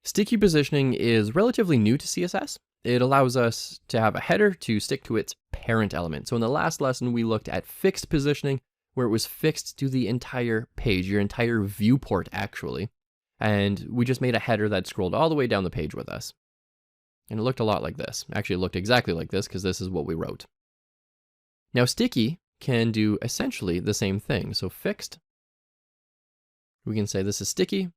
Sticky positioning is relatively new to CSS. It allows us to have a header to stick to its parent element. So in the last lesson, we looked at fixed positioning, where it was fixed to the entire page, your entire viewport actually. And we just made a header that scrolled all the way down the page with us. And it looked a lot like this. Actually, it looked exactly like this because this is what we wrote. Now sticky can do essentially the same thing. So fixed, we can say this is sticky,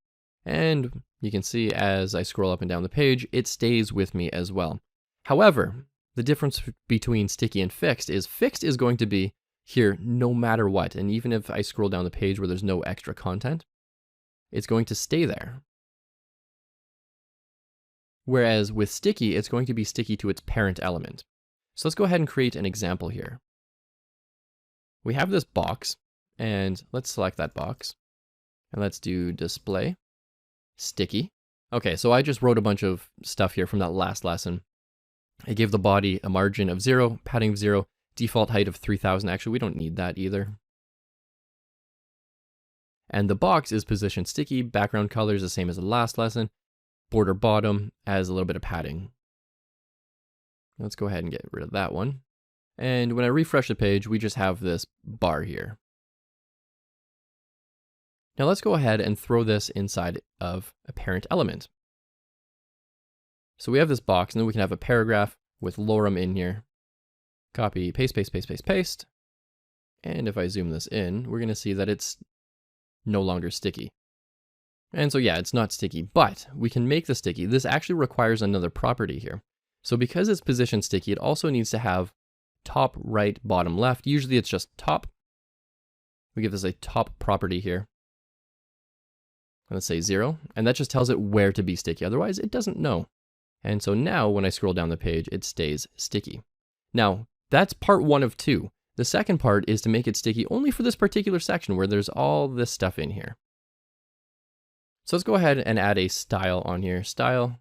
and you can see as I scroll up and down the page, it stays with me as well. However, the difference between sticky and fixed is going to be here no matter what. And even if I scroll down the page where there's no extra content, it's going to stay there. Whereas with sticky, it's going to be sticky to its parent element. So let's go ahead and create an example here. We have this box, and let's select that box. And let's do display, sticky. Okay, so I just wrote a bunch of stuff here from that last lesson. I gave the body a margin of 0, padding of 0, default height of 3000. Actually, we don't need that either. And the box is positioned sticky, background color is the same as the last lesson, border bottom has a little bit of padding. Let's go ahead and get rid of that one. And when I refresh the page, we just have this bar here. Now let's go ahead and throw this inside of a parent element. So we have this box, and then we can have a paragraph with lorem in here. Copy, paste, paste, paste, paste, paste. And if I zoom this in, we're going to see that it's no longer sticky. And so yeah, it's not sticky, but we can make the sticky. This actually requires another property here. So because it's positioned sticky, it also needs to have top, right, bottom, left. Usually it's just top. We give this a top property here. Let's say 0, and that just tells it where to be sticky. Otherwise, it doesn't know. And so now when I scroll down the page, it stays sticky. Now, that's part 1 of 2. The second part is to make it sticky only for this particular section where there's all this stuff in here. So let's go ahead and add a style on here. Style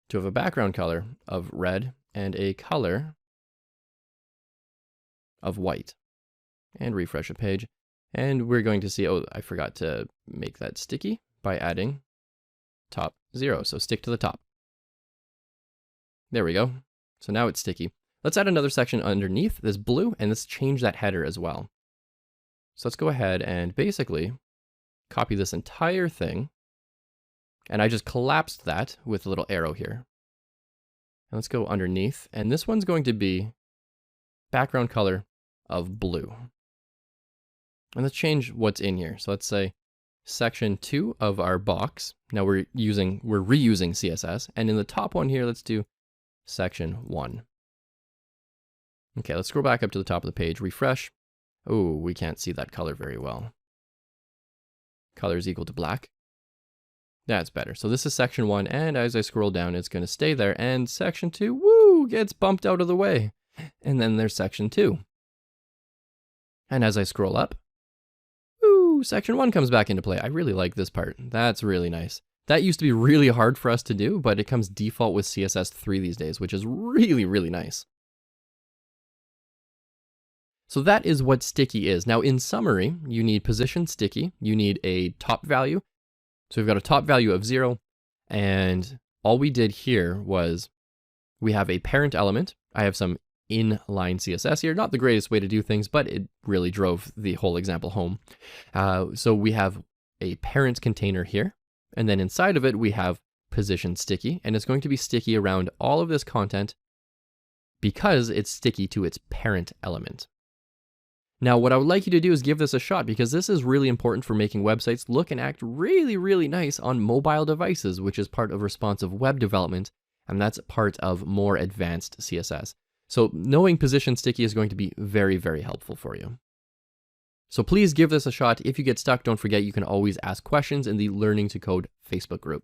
to have a background color of red and a color of white. And refresh the page. And we're going to see, oh, I forgot to make that sticky by adding top 0. So stick to the top. There we go. So now it's sticky. Let's add another section underneath this blue, and let's change that header as well. So let's go ahead and basically copy this entire thing. And I just collapsed that with a little arrow here. And let's go underneath. And this one's going to be background color of blue. And let's change what's in here. So let's say section 2 of our box. Now we're reusing CSS. And in the top one here, let's do section 1. Okay, let's scroll back up to the top of the page, refresh. Oh, we can't see that color very well. Color is equal to black. That's better. So this is section 1, and as I scroll down, it's going to stay there. And section 2, woo, gets bumped out of the way. And then there's section 2. And as I scroll up, section 1 comes back into play. I really like this part. That's really nice. That used to be really hard for us to do, but it comes default with CSS3 these days, which is really, really nice. So that is what sticky is. Now in summary, you need position sticky, you need a top value. So we've got a top value of 0, and all we did here was we have a parent element. I have some inline CSS here. Not the greatest way to do things, but it really drove the whole example home. So we have a parent container here, and then inside of it, we have position sticky, and it's going to be sticky around all of this content because it's sticky to its parent element. Now, what I would like you to do is give this a shot, because this is really important for making websites look and act really, really nice on mobile devices, which is part of responsive web development, and that's part of more advanced CSS. So knowing position sticky is going to be very, very helpful for you. So please give this a shot. If you get stuck, don't forget you can always ask questions in the Learning to Code Facebook group.